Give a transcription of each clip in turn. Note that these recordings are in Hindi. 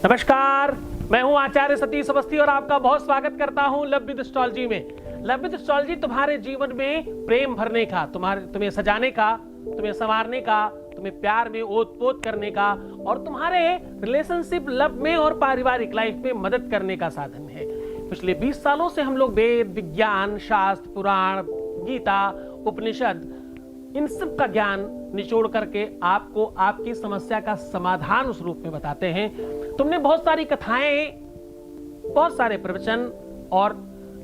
नमस्कार, मैं हूं आचार्य सतीश अवस्थी और आपका बहुत स्वागत करता हूं लव विद एस्ट्रोलॉजी में। लव विद एस्ट्रोलॉजी तुम्हारे जीवन में प्रेम भरने का, तुम्हें सजाने का, तुम्हें संवारने का, तुम्हें प्यार में ओत-पोत करने का और तुम्हारे रिलेशनशिप, लव में और पारिवारिक लाइफ में मदद करने का साधन है। पिछले 20 सालों से हम लोग वेद, विज्ञान, शास्त्र, पुराण, गीता, उपनिषद, इन सब का ज्ञान निचोड़ करके आपको आपकी समस्या का समाधान उस रूप में बताते हैं। तुमने बहुत सारी कथाएं, बहुत सारे प्रवचन और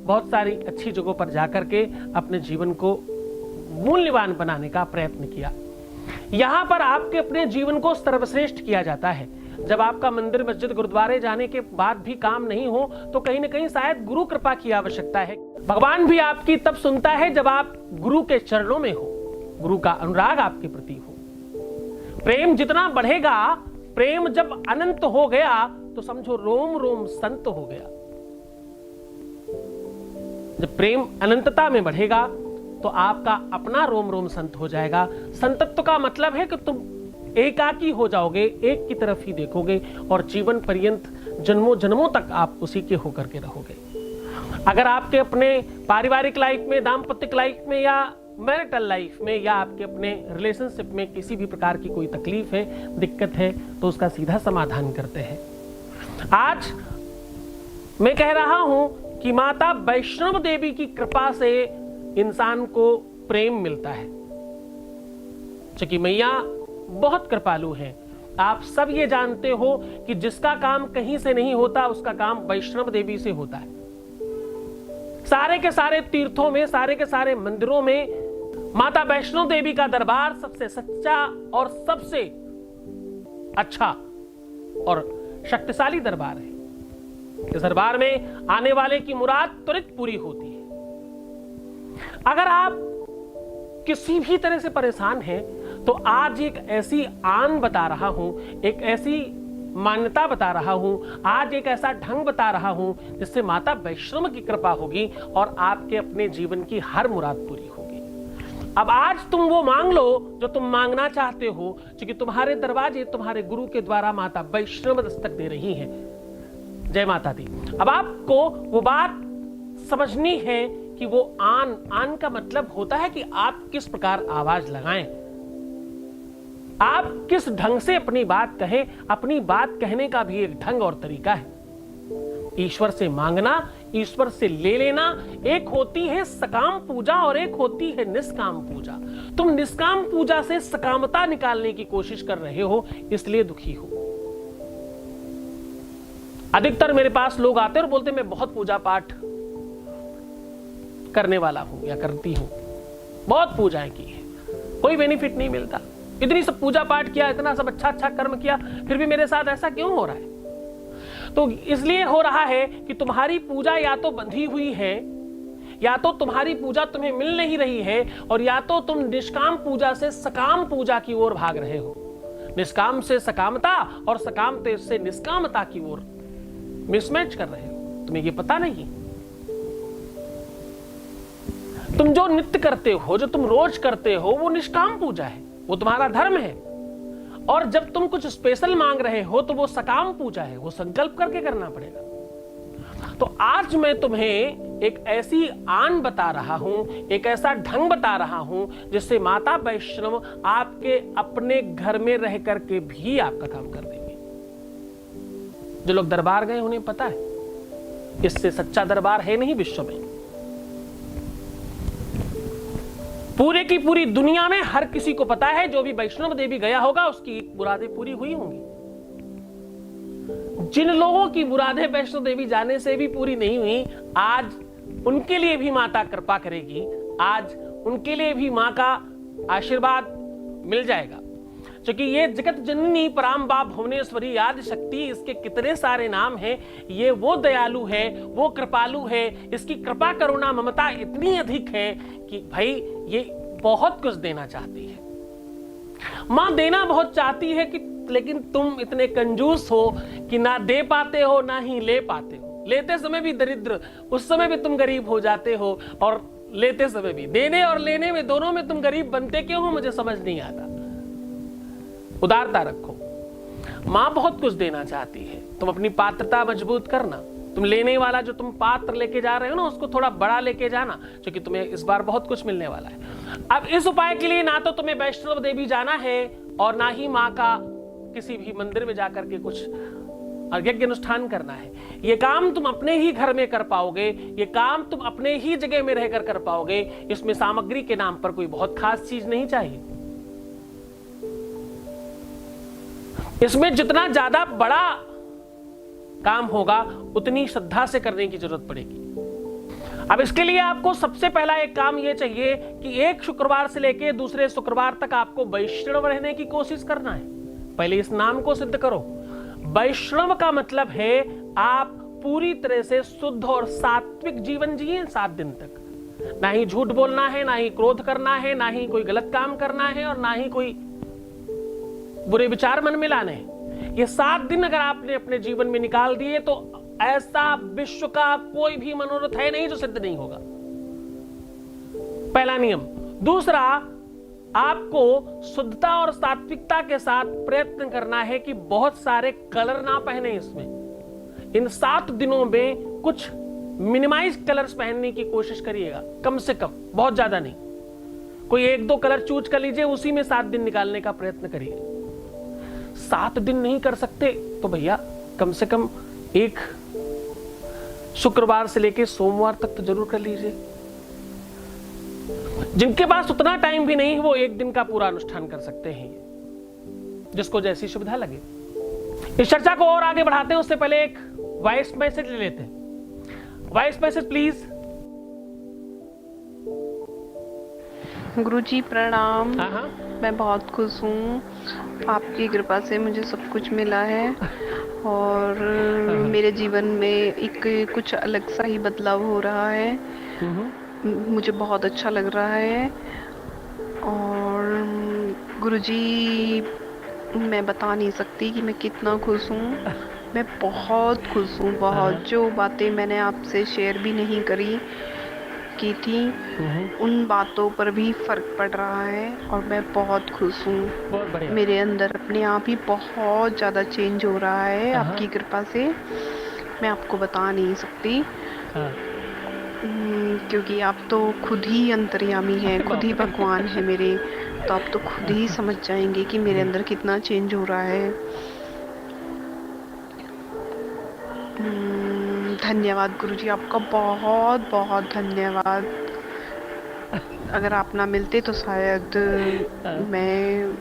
बहुत सारी अच्छी जगहों पर जाकर के अपने जीवन को मूल्यवान बनाने का प्रयत्न किया। यहां पर आपके अपने जीवन को सर्वश्रेष्ठ किया जाता है। जब आपका मंदिर, मस्जिद, गुरुद्वारे जाने के बाद भी काम नहीं हो तो कहीं ना कहीं शायद गुरु कृपा की आवश्यकता है। भगवान भी आपकी तब सुनता है जब आप गुरु के चरणों में हो, गुरु का अनुराग आपके प्रति हो। प्रेम जितना बढ़ेगा, प्रेम जब अनंत हो गया तो समझो रोम रोम संत हो गया। जब प्रेम अनंतता में बढ़ेगा तो आपका अपना रोम रोम संत हो जाएगा। संतत्व का मतलब है कि तुम एकाकी हो जाओगे, एक की तरफ ही देखोगे और जीवन पर्यंत जन्मों जन्मों तक आप उसी के होकर के रहोगे। अगर आपके अपने पारिवारिक लाइफ में, दाम्पत्य लाइफ में या मैरिटल लाइफ में या आपके अपने रिलेशनशिप में किसी भी प्रकार की कोई तकलीफ है, दिक्कत है, तो उसका सीधा समाधान करते हैं। आज मैं कह रहा हूं कि माता वैष्णव देवी की कृपा से इंसान को प्रेम मिलता है। क्योंकि मैया बहुत कृपालु है। आप सब ये जानते हो कि जिसका काम कहीं से नहीं होता उसका काम वैष्णव देवी से होता है। सारे के सारे तीर्थों में, सारे के सारे मंदिरों में माता वैष्णो देवी का दरबार सबसे सच्चा और सबसे अच्छा और शक्तिशाली दरबार है। इस दरबार में आने वाले की मुराद त्वरित पूरी होती है। अगर आप किसी भी तरह से परेशान हैं तो आज एक ऐसी आन बता रहा हूं, एक ऐसी मान्यता बता रहा हूं, आज एक ऐसा ढंग बता रहा हूं जिससे माता वैष्णव की कृपा होगी और आपके अपने जीवन की हर मुराद पूरी होगी। अब आज तुम वो मांग लो जो तुम मांगना चाहते हो, क्योंकि तुम्हारे दरवाजे तुम्हारे गुरु के द्वारा माता वैष्णव दस्तक दे रही है। जय माता दी। अब आपको वो बात समझनी है कि वो आन का मतलब होता है कि आप किस प्रकार आवाज लगाएं, आप किस ढंग से अपनी बात कहें। अपनी बात कहने का भी एक ढंग और तरीका है। ईश्वर से मांगना, ईश्वर से ले लेना, एक होती है सकाम पूजा और एक होती है निष्काम पूजा। तुम निष्काम पूजा से सकामता निकालने की कोशिश कर रहे हो, इसलिए दुखी हो। अधिकतर मेरे पास लोग आते हैं और बोलते हैं मैं बहुत पूजा पाठ करने वाला हूं या करती हूं, बहुत पूजाएं की है, कोई बेनिफिट नहीं मिलता। इतनी सब पूजा पाठ किया, इतना सब अच्छा अच्छा कर्म किया, फिर भी मेरे साथ ऐसा क्यों हो रहा है? तो इसलिए हो रहा है कि तुम्हारी पूजा या तो बंधी हुई है, या तो तुम्हारी पूजा तुम्हें मिल नहीं रही है, और या तो तुम निष्काम पूजा से सकाम पूजा की ओर भाग रहे हो। निष्काम से सकामता और सकामते से निष्कामता की ओर मिसमैच कर रहे हो। तुम्हें ये पता नहीं। तुम जो नित्य करते हो, जो तुम रोज करते हो, वो निष्काम पूजा है, वो तुम्हारा धर्म है। और जब तुम कुछ स्पेशल मांग रहे हो तो वो सकाम पूजा है, वो संकल्प करके करना पड़ेगा। तो आज मैं तुम्हें एक ऐसी आन बता रहा हूं, एक ऐसा ढंग बता रहा हूं जिससे माता वैष्णव आपके अपने घर में रह करके भी आपका काम कर देंगे। जो लोग दरबार गए उन्हें पता है, इससे सच्चा दरबार है नहीं विश्व में। पूरे की पूरी दुनिया में हर किसी को पता है, जो भी वैष्णव देवी गया होगा उसकी मुरादें पूरी हुई होंगी। जिन लोगों की मुरादें वैष्णो देवी जाने से भी पूरी नहीं हुई, आज उनके लिए भी माता कृपा करेगी, आज उनके लिए भी मां का आशीर्वाद मिल जाएगा। क्योंकि ये जगत जननी पराम्बा भुवनेश्वरी आदि शक्ति, इसके कितने सारे नाम हैं। ये वो दयालु है, वो कृपालु है, इसकी कृपा करुणा ममता इतनी अधिक है कि भाई ये बहुत कुछ देना चाहती है। मां देना बहुत चाहती है कि, लेकिन तुम इतने कंजूस हो कि ना दे पाते हो ना ही ले पाते हो। लेते समय भी दरिद्र, उस समय भी तुम गरीब हो जाते हो, और लेते समय भी, देने और लेने में दोनों में तुम गरीब बनते क्यों हो, मुझे समझ नहीं आता। उदारता रखो। माँ बहुत कुछ देना चाहती है, तुम अपनी पात्रता मजबूत करना। तुम लेने वाला जो तुम पात्र लेके जा रहे हो ना, उसको थोड़ा बड़ा लेके जाना, क्योंकि तुम्हें इस बार बहुत कुछ मिलने वाला है। अब इस उपाय के लिए ना तो तुम्हें वैष्णव देवी जाना है और ना ही माँ का किसी भी मंदिर में जाकर के कुछ यज्ञ अनुष्ठान करना है। ये काम तुम अपने ही घर में कर पाओगे, ये काम तुम अपने ही जगह में रहकर कर पाओगे। इसमें सामग्री के नाम पर कोई बहुत खास चीज नहीं चाहिए। इसमें जितना ज्यादा बड़ा काम होगा उतनी श्रद्धा से करने की जरूरत पड़ेगी। अब इसके लिए आपको सबसे पहला एक काम यह चाहिए कि एक शुक्रवार से लेकर दूसरे शुक्रवार तक आपको वैष्णव रहने की कोशिश करना है। पहले इस नाम को सिद्ध करो। वैष्णव का मतलब है आप पूरी तरह से शुद्ध और सात्विक जीवन जिए 7 दिन तक। ना ही झूठ बोलना है, ना ही क्रोध करना है, ना ही कोई गलत काम करना है और ना ही कोई बुरे विचार मन में लाने हैं। ये 7 दिन अगर आपने अपने जीवन में निकाल दिए तो ऐसा विश्व का कोई भी मनोरथ है नहीं जो सिद्ध नहीं होगा। पहला नियम। दूसरा, आपको शुद्धता और सात्विकता के साथ प्रयत्न करना है कि बहुत सारे कलर ना पहने। इसमें इन 7 दिनों में कुछ मिनिमाइज कलर्स पहनने की कोशिश करिएगा, कम से कम, बहुत ज्यादा नहीं। कोई 1-2 कलर चूज कर लीजिए, उसी में 7 दिन निकालने का प्रयत्न करिए। 7 दिन नहीं कर सकते तो भैया कम से कम एक शुक्रवार से लेकर सोमवार तक तो जरूर कर लीजिए। जिनके पास उतना टाइम भी नहीं है वो 1 दिन का पूरा अनुष्ठान कर सकते हैं, जिसको जैसी सुविधा लगे। इस चर्चा को और आगे बढ़ाते हैं उससे पहले एक वॉइस मैसेज ले लेते हैं। Voice message please. गुरुजी प्रणाम। हाँ। मैं बहुत खुश हूँ, आपकी कृपा से मुझे सब कुछ मिला है और मेरे जीवन में एक कुछ अलग सा ही बदलाव हो रहा है। मुझे बहुत अच्छा लग रहा है और गुरुजी मैं बता नहीं सकती कि मैं कितना खुश हूँ। मैं बहुत खुश हूँ, बहुत। जो बातें मैंने आपसे शेयर भी नहीं की थी उन बातों पर भी फर्क पड़ रहा है और मैं बहुत खुश हूँ। मेरे अंदर अपने आप ही बहुत ज़्यादा चेंज हो रहा है आपकी कृपा से। मैं आपको बता नहीं सकती क्योंकि आप तो खुद ही अंतर्यामी हैं, खुद ही भगवान है मेरे, तो आप तो खुद ही समझ जाएंगे कि मेरे अंदर कितना चेंज हो रहा है। धन्यवाद गुरुजी, आपका बहुत बहुत धन्यवाद। अगर आप ना मिलते तो शायद मैं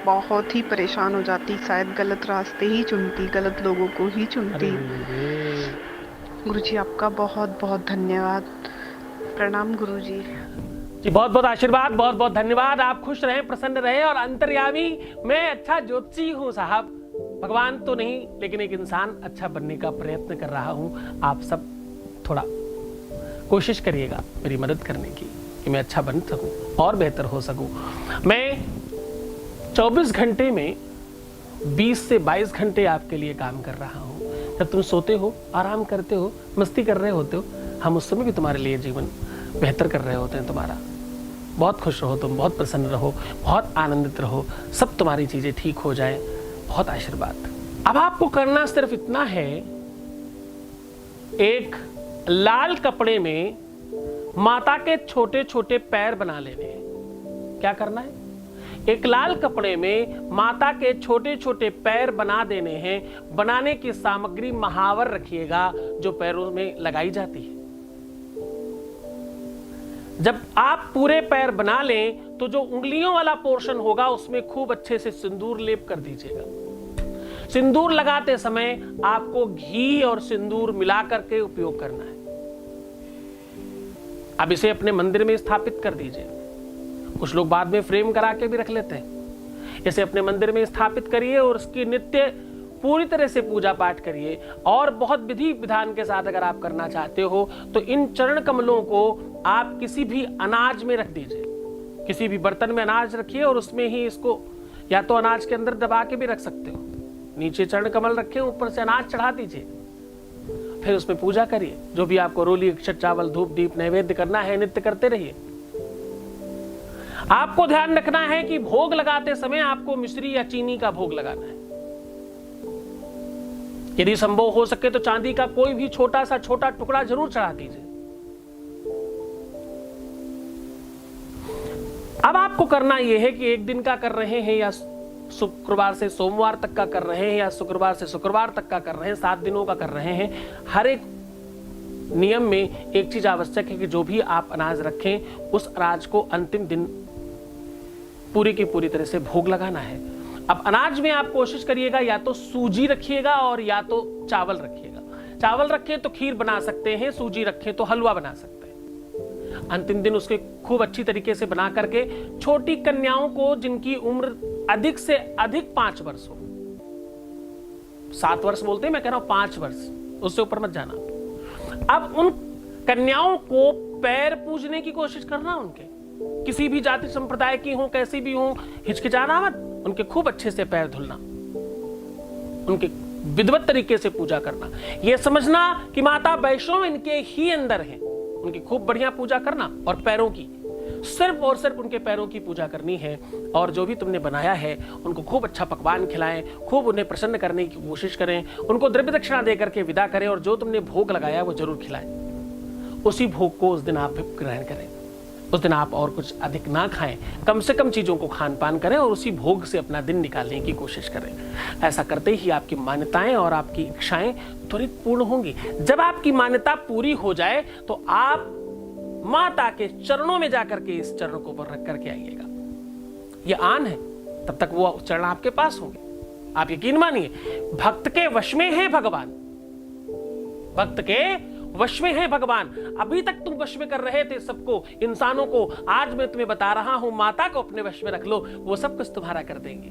बहुत ही परेशान हो जाती, शायद गलत रास्ते ही चुनती, गलत लोगों को ही चुनती। गुरुजी आपका बहुत बहुत धन्यवाद। प्रणाम गुरुजी जी, बहुत बहुत आशीर्वाद, बहुत बहुत धन्यवाद। आप खुश रहें, प्रसन्न रहें और अंतर्यामी मैं अच्छा ज्योतिषी हूँ साहब, भगवान तो नहीं लेकिन एक इंसान अच्छा बनने का प्रयत्न कर रहा हूँ। आप सब थोड़ा कोशिश करिएगा मेरी मदद करने की कि मैं अच्छा बन सकूं और बेहतर हो सकूं। मैं 24 घंटे में 20 से 22 घंटे आपके लिए काम कर रहा हूँ। जब तुम सोते हो, आराम करते हो, मस्ती कर रहे होते हो, हम उस समय भी तुम्हारे लिए जीवन बेहतर कर रहे होते हैं। तुम्हारा बहुत खुश रहो, तुम बहुत प्रसन्न रहो, बहुत आनंदित रहो, सब तुम्हारी चीज़ें ठीक हो जाए। बहुत आशीर्वाद। अब आपको करना सिर्फ इतना है, एक लाल कपड़े में माता के छोटे छोटे पैर बना लेने हैं। क्या करना है? एक लाल कपड़े में माता के छोटे छोटे पैर बना देने हैं। बनाने की सामग्री महावर रखिएगा जो पैरों में लगाई जाती है। जब आप पूरे पैर बना लें तो जो उंगलियों वाला पोर्शन होगा उसमें खूब अच्छे से सिंदूर लेप कर दीजिएगा। सिंदूर लगाते समय आपको घी और सिंदूर मिला करके उपयोग करना है। अब इसे अपने मंदिर में स्थापित कर दीजिए। कुछ लोग बाद में फ्रेम करा के भी रख लेते हैं। इसे अपने मंदिर में स्थापित करिए और उसकी नित्य पूरी तरह से पूजा पाठ करिए। और बहुत विधि विधान के साथ अगर आप करना चाहते हो तो इन चरण कमलों को आप किसी भी अनाज में रख दीजिए। किसी भी बर्तन में अनाज रखिए और उसमें ही इसको या तो अनाज के अंदर दबा के भी रख सकते हो। नीचे चरण कमल रखें, ऊपर से अनाज चढ़ा दीजिए, फिर उसमें पूजा करिए। जो भी आपको रोली, अक्षत, चावल, धूप, दीप, नैवेद्य करना है, नित्य करते रहिए। आपको ध्यान रखना है कि भोग लगाते समय आपको मिश्री या चीनी का भोग लगाना है। यदि संभव हो सके तो चांदी का कोई भी छोटा टुकड़ा जरूर चढ़ा दीजिए। अब आपको करना यह है कि एक दिन का कर रहे हैं या शुक्रवार से सोमवार तक का कर रहे हैं या शुक्रवार से शुक्रवार तक का कर रहे हैं, 7 दिनों का कर रहे हैं, हर एक नियम में एक चीज आवश्यक है कि जो भी आप अनाज रखें उस अनाज को अंतिम दिन पूरी की पूरी तरह से भोग लगाना है। अब अनाज में आप कोशिश करिएगा या तो सूजी रखिएगा और या तो चावल रखिएगा। चावल रखें तो खीर बना सकते हैं, सूजी रखें तो हलवा बना सकते हैं। अंतिम दिन उसके खूब अच्छी तरीके से बना करके छोटी कन्याओं को जिनकी उम्र अधिक से अधिक 5 वर्ष हो, 7 वर्ष बोलते हैं, मैं कह रहा हूं 5 वर्ष, उससे ऊपर मत जाना। अब उन कन्याओं को पैर पूजने की कोशिश करना, उनके किसी भी जाति संप्रदाय की हो, कैसी भी हो, हिचकिचाना मत, उनके खूब अच्छे से पैर धुलना, उनके विधिवत तरीके से पूजा करना। यह समझना कि माता वैष्णो इनके ही अंदर है, उनकी खूब बढ़िया पूजा करना और पैरों की, सिर्फ और सिर्फ उनके पैरों की पूजा करनी है। और जो भी तुमने बनाया है उनको खूब अच्छा पकवान खिलाएं, खूब उन्हें प्रसन्न करने की कोशिश करें, उनको द्रव्य दक्षिणा देकर के विदा करें और जो तुमने भोग लगाया वो जरूर खिलाएं। उसी भोग को उस दिन आप ग्रहण करें, उस दिन आप और कुछ अधिक ना खाएं, कम से कम चीजों को खान पान करें और उसी भोग से अपना दिन निकालने की कोशिश करें। ऐसा करते ही आपकी मान्यताएं और आपकी इच्छाएं त्वरित पूर्ण होंगी। जब आपकी मान्यता पूरी हो जाए तो आप माता के चरणों में जाकर के इस चरण को ऊपर रख करके आइएगा। यह आन है, तब तक वो चरण आपके पास होंगे। आप यकीन मानिए, भक्त के वश में है भगवान, भक्त के वश में है भगवान। अभी तक तुम वश में कर रहे थे सबको, इंसानों को, आज मैं तुम्हें बता रहा हूं माता को अपने वश में रख लो, वो सब कुछ तुम्हारा कर देंगे।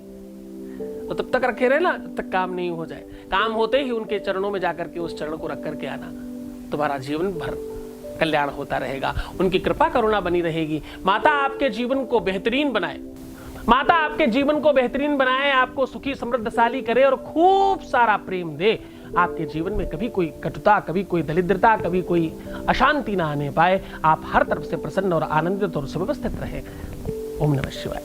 तो तब तक रखे रहना जब तक काम नहीं हो जाए। काम होते ही उनके चरणों में जाकर के उस चरण को रख करके आना, तुम्हारा जीवन भर कल्याण होता रहेगा, उनकी कृपा करुणा बनी रहेगी। माता आपके जीवन को बेहतरीन बनाए, माता आपके जीवन को बेहतरीन बनाए, आपको सुखी समृद्धशाली करे और खूब सारा प्रेम दे। आपके जीवन में कभी कोई कटुता, कभी कोई दरिद्रता, कभी कोई अशांति ना आने पाए। आप हर तरफ से प्रसन्न और आनंदित और सुव्यवस्थित रहे। ओम नमः शिवाय।